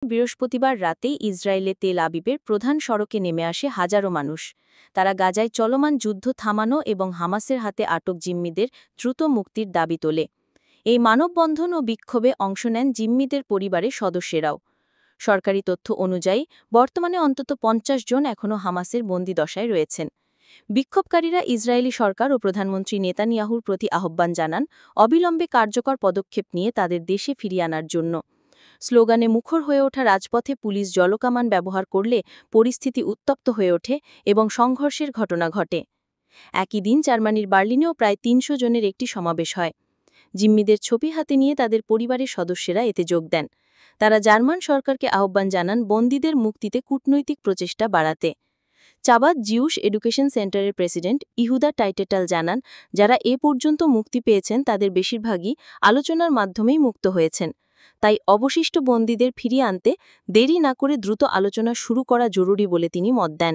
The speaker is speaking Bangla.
বৃহস্পতিবার রাতেই ইসরায়েলে তেল আবিবের প্রধান সড়কে নেমে আসে হাজারো মানুষ। তারা গাজায় চলমান যুদ্ধ থামানো এবং হামাসের হাতে আটক জিম্মিদের দ্রুত মুক্তির দাবি তোলে। এই মানববন্ধন ও বিক্ষোভে অংশ নেন জিম্মিদের পরিবারের সদস্যরাও। সরকারি তথ্য অনুযায়ী বর্তমানে অন্তত ৫০ জন এখনও হামাসের বন্দিদশায় রয়েছেন। বিক্ষোভকারীরা ইসরায়েলি সরকার ও প্রধানমন্ত্রী নেতানিয়াহুর প্রতি আহ্বান জানান অবিলম্বে কার্যকর পদক্ষেপ নিয়ে তাদের দেশে ফিরিয়ে আনার জন্য। স্লোগানে মুখর হয়ে ওঠা রাজপথে পুলিশ জলকামান ব্যবহার করলে পরিস্থিতি উত্তপ্ত হয়ে ওঠে এবং সংঘর্ষের ঘটনা ঘটে। একই দিন জার্মানির বার্লিনেও প্রায় ৩০০ জনের একটি সমাবেশ হয়। জিম্মিদের ছবি হাতে নিয়ে তাদের পরিবারের সদস্যরা এতে যোগ দেন। তারা জার্মান সরকারকে আহ্বান জানান বন্দীদের মুক্তিতে কূটনৈতিক প্রচেষ্টা বাড়াতে। চাবাদ জিউস এডুকেশন সেন্টারের প্রেসিডেন্ট ইহুদা টাইটেটাল জানান, যারা এ পর্যন্ত মুক্তি পেয়েছেন তাদের বেশিরভাগই আলোচনার মাধ্যমেই মুক্ত হয়েছেন। তাই অবশিষ্ট বন্দীদের ফিরিয়ে আনতে দেরি না করে দ্রুত আলোচনা শুরু করা জরুরি বলে তিনি মত দেন।